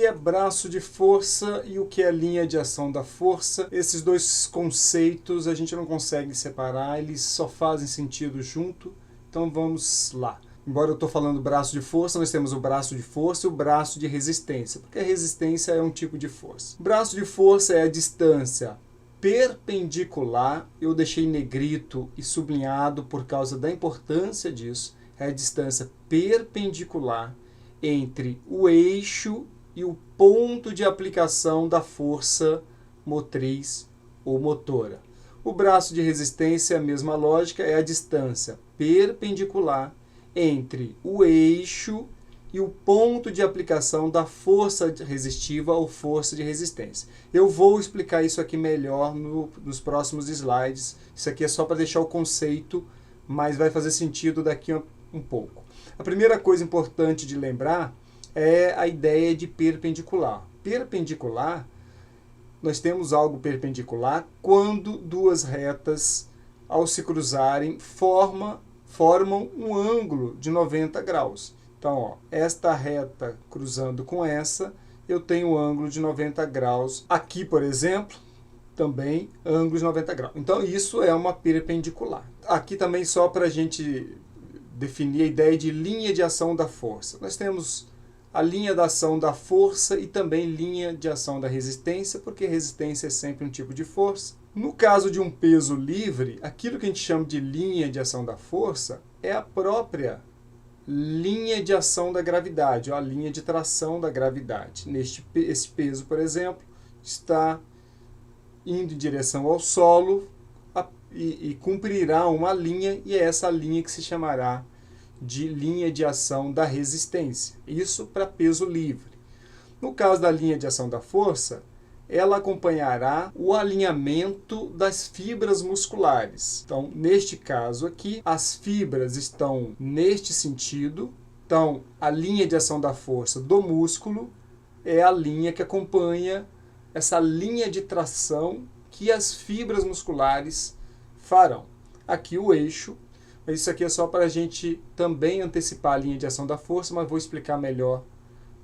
que é braço de força e o que é linha de ação da força. Esses dois conceitos a gente não consegue separar, eles só fazem sentido junto. Então vamos lá. Embora eu estou falando braço de força, nós temos o braço de força e o braço de resistência, porque a resistência é um tipo de força. O braço de força é a distância perpendicular, eu deixei negrito e sublinhado por causa da importância disso, é a distância perpendicular entre o eixo e o ponto de aplicação da força motriz ou motora. O braço de resistência, a mesma lógica, é a distância perpendicular entre o eixo e o ponto de aplicação da força resistiva ou força de resistência. Eu vou explicar isso aqui melhor nos próximos slides. Isso aqui é só para deixar o conceito, mas vai fazer sentido daqui a um pouco. A primeira coisa importante de lembrar é a ideia de perpendicular. Perpendicular, nós temos algo perpendicular quando duas retas, ao se cruzarem, formam um ângulo de 90 graus. Então, ó, esta reta cruzando com essa, eu tenho um ângulo de 90 graus. Aqui, por exemplo, também ângulo de 90 graus. Então, isso é uma perpendicular. Aqui também só para a gente definir a ideia de linha de ação da força. Nós temos a linha de ação da força e também linha de ação da resistência, porque resistência é sempre um tipo de força. No caso de um peso livre, aquilo que a gente chama de linha de ação da força é a própria linha de ação da gravidade, ou a linha de tração da gravidade. Esse peso, por exemplo, está indo em direção ao solo e cumprirá uma linha, e é essa linha que se chamará de linha de ação da resistência. Isso para peso livre. No caso da linha de ação da força, ela acompanhará o alinhamento das fibras musculares. Então, neste caso aqui, as fibras estão neste sentido. Então, a linha de ação da força do músculo é a linha que acompanha essa linha de tração que as fibras musculares farão. Aqui o eixo. Isso aqui é só para a gente também antecipar a linha de ação da força, mas vou explicar melhor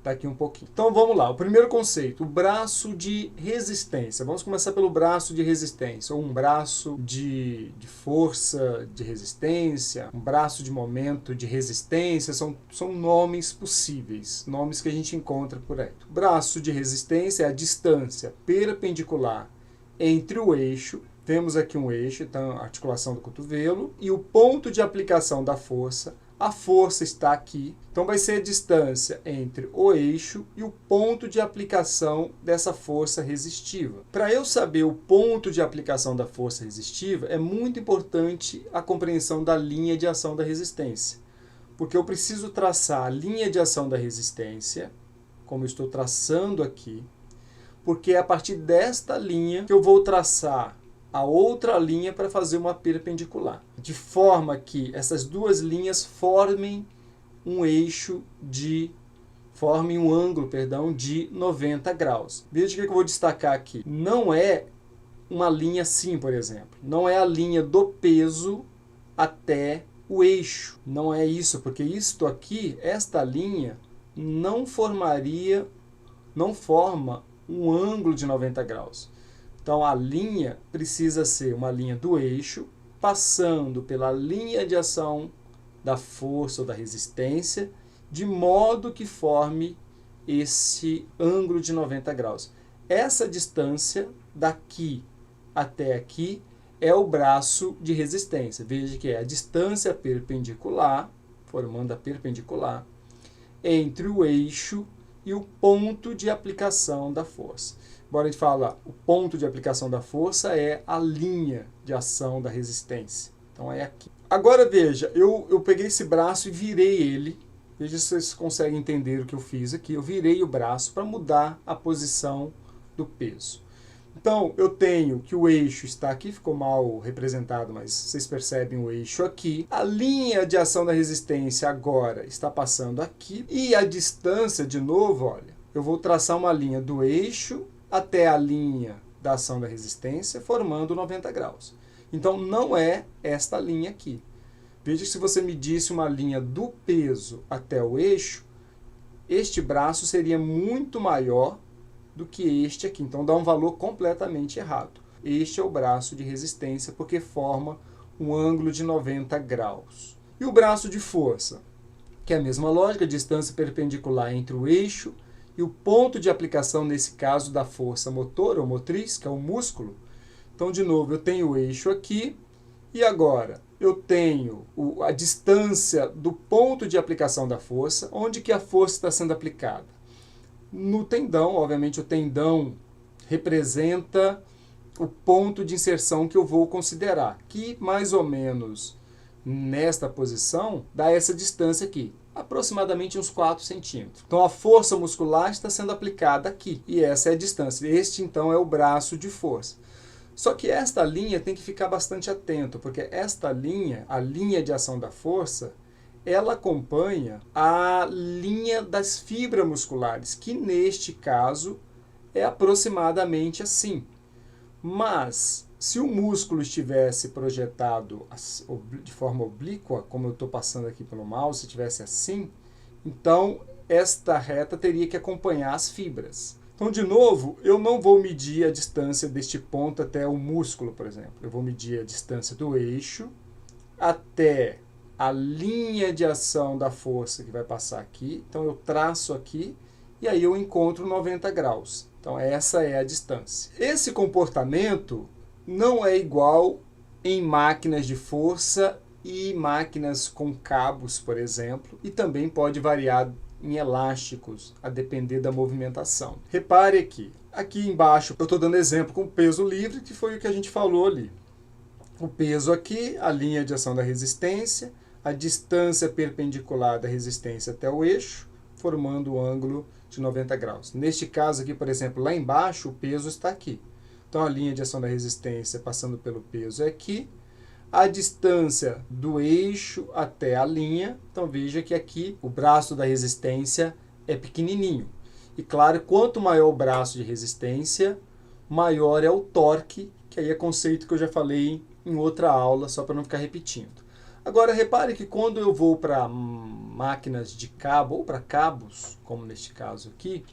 daqui um pouquinho. Então vamos lá, o primeiro conceito, o braço de resistência. Vamos começar pelo braço de resistência, ou um braço de força de resistência, um braço de momento de resistência, são nomes possíveis, nomes que a gente encontra por aí. O braço de resistência é a distância perpendicular entre o eixo, temos aqui um eixo, então a articulação do cotovelo, e o ponto de aplicação da força. A força está aqui, então vai ser a distância entre o eixo e o ponto de aplicação dessa força resistiva. Para eu saber o ponto de aplicação da força resistiva, é muito importante a compreensão da linha de ação da resistência. Porque eu preciso traçar a linha de ação da resistência, como eu estou traçando aqui, porque é a partir desta linha que eu vou traçar a outra linha para fazer uma perpendicular, de forma que essas duas linhas formem um ângulo de 90 graus. Veja o que eu vou destacar aqui. Não é uma linha assim, por exemplo. Não é a linha do peso até o eixo. Não é isso, porque isto aqui, esta linha, não forma um ângulo de 90 graus. Então, a linha precisa ser uma linha do eixo, passando pela linha de ação da força ou da resistência, de modo que forme esse ângulo de 90 graus. Essa distância, daqui até aqui, é o braço de resistência. Veja que é a distância perpendicular, formando a perpendicular, entre o eixo e o ponto de aplicação da força. Agora a gente fala, o ponto de aplicação da força é a linha de ação da resistência. Então é aqui. Agora veja, eu peguei esse braço e virei ele. Veja se vocês conseguem entender o que eu fiz aqui. Eu virei o braço para mudar a posição do peso. Então eu tenho que o eixo está aqui, ficou mal representado, mas vocês percebem o eixo aqui. A linha de ação da resistência agora está passando aqui. E a distância, de novo, olha, eu vou traçar uma linha do eixo até a linha da ação da resistência, formando 90 graus. Então, não é esta linha aqui. Veja que se você medisse uma linha do peso até o eixo, este braço seria muito maior do que este aqui. Então dá um valor completamente errado. Este é o braço de resistência porque forma um ângulo de 90 graus. E o braço de força? Que é a mesma lógica, distância perpendicular entre o eixo e o ponto de aplicação, nesse caso, da força motor ou motriz, que é o músculo. Então, de novo, eu tenho o eixo aqui e agora eu tenho a distância do ponto de aplicação da força. Onde que a força está sendo aplicada? No tendão. Obviamente, o tendão representa o ponto de inserção que eu vou considerar, que mais ou menos nesta posição dá essa distância aqui, aproximadamente uns 4 centímetros. Então a força muscular está sendo aplicada aqui, e essa é a distância. Este então é o braço de força. Só que esta linha tem que ficar bastante atento, porque esta linha, a linha de ação da força, ela acompanha a linha das fibras musculares, que neste caso é aproximadamente assim. Mas, se o músculo estivesse projetado de forma oblíqua, como eu estou passando aqui pelo mouse, se estivesse assim, então esta reta teria que acompanhar as fibras. Então, de novo, eu não vou medir a distância deste ponto até o músculo, por exemplo. Eu vou medir a distância do eixo até a linha de ação da força que vai passar aqui. Então, eu traço aqui e aí eu encontro 90 graus. Então, essa é a distância. Esse comportamento não é igual em máquinas de força e máquinas com cabos, por exemplo, e também pode variar em elásticos, a depender da movimentação. Repare aqui embaixo eu estou dando exemplo com peso livre, que foi o que a gente falou ali. O peso aqui, a linha de ação da resistência, a distância perpendicular da resistência até o eixo, formando o ângulo de 90 graus. Neste caso aqui, por exemplo, lá embaixo, o peso está aqui. Então, a linha de ação da resistência passando pelo peso é aqui. A distância do eixo até a linha. Então, veja que aqui o braço da resistência é pequenininho. E, claro, quanto maior o braço de resistência, maior é o torque, que aí é conceito que eu já falei em outra aula, só para não ficar repetindo. Agora, repare que quando eu vou para máquinas de cabo ou para cabos, como neste caso aqui,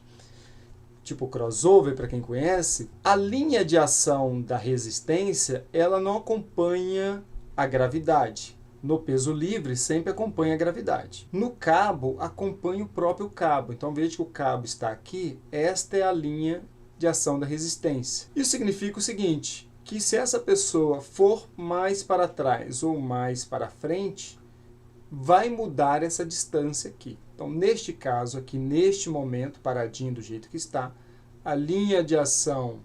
tipo crossover, para quem conhece, a linha de ação da resistência, ela não acompanha a gravidade. No peso livre, sempre acompanha a gravidade. No cabo, acompanha o próprio cabo. Então, veja que o cabo está aqui, esta é a linha de ação da resistência. Isso significa o seguinte, que se essa pessoa for mais para trás ou mais para frente, vai mudar essa distância aqui. Então, neste caso aqui, neste momento, paradinho do jeito que está, a linha de ação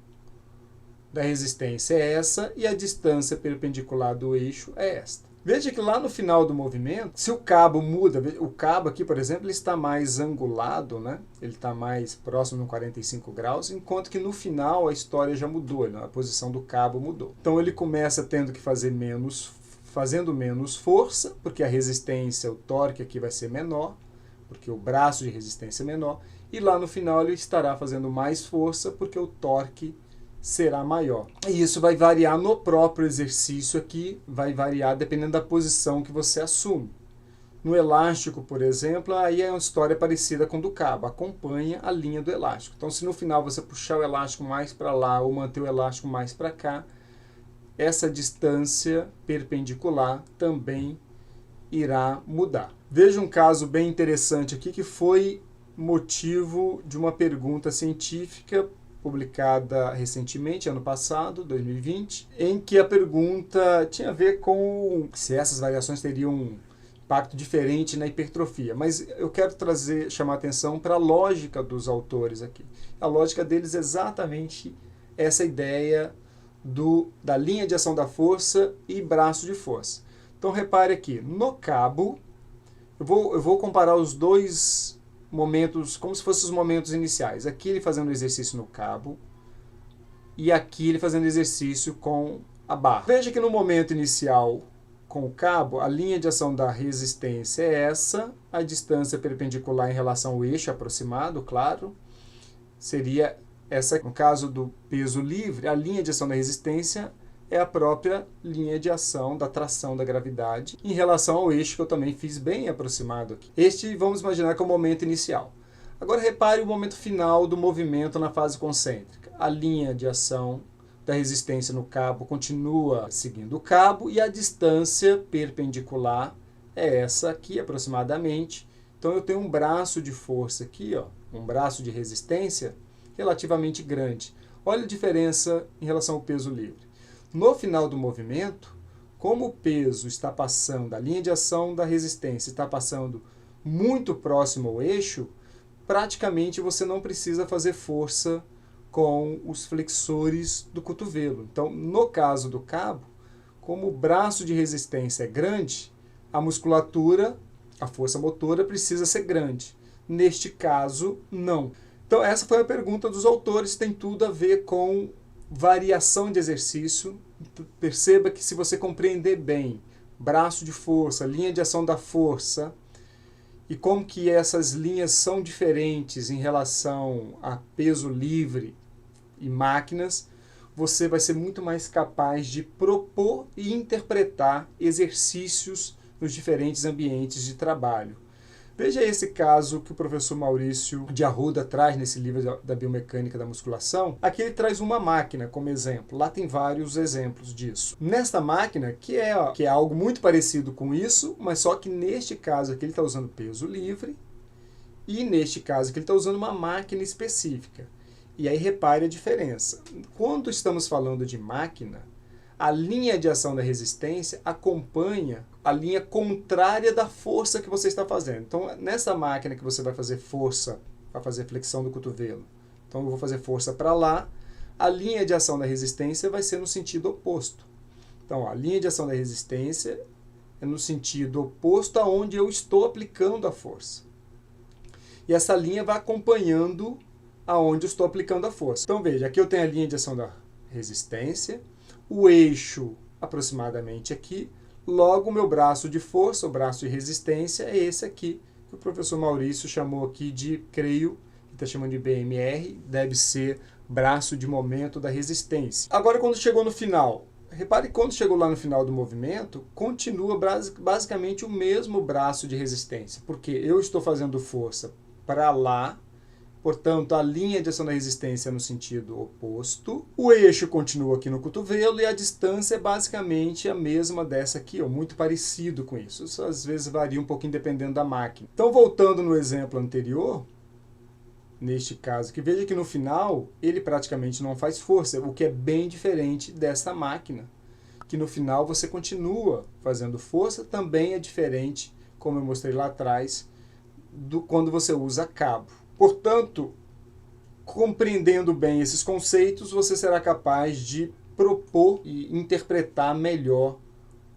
da resistência é essa e a distância perpendicular do eixo é esta. Veja que lá no final do movimento, se o cabo muda, o cabo aqui, por exemplo, ele está mais angulado, né? Ele está mais próximo de 45 graus, enquanto que no final a história já mudou, a posição do cabo mudou. Então ele começa tendo que fazendo menos força, porque a resistência, o torque aqui vai ser menor, porque o braço de resistência é menor, e lá no final ele estará fazendo mais força, porque o torque será maior. E isso vai variar no próprio exercício aqui, vai variar dependendo da posição que você assume. No elástico, por exemplo, aí é uma história parecida com a do cabo, acompanha a linha do elástico. Então, se no final você puxar o elástico mais para lá ou manter o elástico mais para cá, essa distância perpendicular também irá mudar. Veja um caso bem interessante aqui que foi motivo de uma pergunta científica publicada recentemente, ano passado, 2020, em que a pergunta tinha a ver com se essas variações teriam um impacto diferente na hipertrofia. Mas eu quero chamar a atenção para a lógica dos autores aqui. A lógica deles é exatamente essa ideia da linha de ação da força e braço de força. Então repare aqui, no cabo, eu vou comparar os dois momentos, como se fossem os momentos iniciais. Aqui ele fazendo exercício no cabo e aqui ele fazendo exercício com a barra. Veja que no momento inicial com o cabo, a linha de ação da resistência é essa, a distância perpendicular em relação ao eixo aproximado, claro, seria essa. No caso do peso livre, a linha de ação da resistência é a própria linha de ação da tração da gravidade em relação ao eixo, que eu também fiz bem aproximado aqui. Este, vamos imaginar que é o momento inicial. Agora repare o momento final do movimento na fase concêntrica. A linha de ação da resistência no cabo continua seguindo o cabo e a distância perpendicular é essa aqui aproximadamente. Então eu tenho um braço de força aqui, ó, um braço de resistência relativamente grande. Olha a diferença em relação ao peso livre. No final do movimento, como o peso está passando, a linha de ação da resistência está passando muito próximo ao eixo, praticamente você não precisa fazer força com os flexores do cotovelo. Então, no caso do cabo, como o braço de resistência é grande, a musculatura, a força motora precisa ser grande. Neste caso, não. Então, essa foi a pergunta dos autores, tem tudo a ver com variação de exercício. Perceba que se você compreender bem braço de força, linha de ação da força, e como que essas linhas são diferentes em relação a peso livre e máquinas, você vai ser muito mais capaz de propor e interpretar exercícios nos diferentes ambientes de trabalho. Veja esse caso que o professor Maurício de Arruda traz nesse livro da biomecânica da musculação. Aqui ele traz uma máquina como exemplo. Lá tem vários exemplos disso. Nesta máquina, que é algo muito parecido com isso, mas só que neste caso aqui ele está usando peso livre e neste caso aqui ele está usando uma máquina específica. E aí repare a diferença. Quando estamos falando de máquina, a linha de ação da resistência acompanha a linha contrária da força que você está fazendo. Então, nessa máquina que você vai fazer força, vai fazer flexão do cotovelo, então eu vou fazer força para lá, a linha de ação da resistência vai ser no sentido oposto. Então, a linha de ação da resistência é no sentido oposto aonde eu estou aplicando a força. E essa linha vai acompanhando aonde eu estou aplicando a força. Então, veja, aqui eu tenho a linha de ação da resistência, o eixo aproximadamente aqui, logo o meu braço de força, o braço de resistência, é esse aqui, que o professor Maurício chamou aqui de, creio, está chamando de BMR, deve ser braço de momento da resistência. Agora, quando chegou no final, repare que quando chegou lá no final do movimento, continua basicamente o mesmo braço de resistência, porque eu estou fazendo força para lá. Portanto, a linha de ação da resistência é no sentido oposto. O eixo continua aqui no cotovelo e a distância é basicamente a mesma dessa aqui, ó, muito parecido com isso. Isso às vezes varia um pouquinho dependendo da máquina. Então, voltando no exemplo anterior, neste caso, que veja que no final ele praticamente não faz força, o que é bem diferente dessa máquina, que no final você continua fazendo força, também é diferente, como eu mostrei lá atrás, quando você usa cabo. Portanto, compreendendo bem esses conceitos, você será capaz de propor e interpretar melhor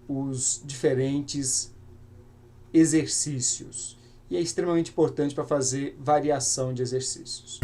os diferentes exercícios. E é extremamente importante para fazer variação de exercícios.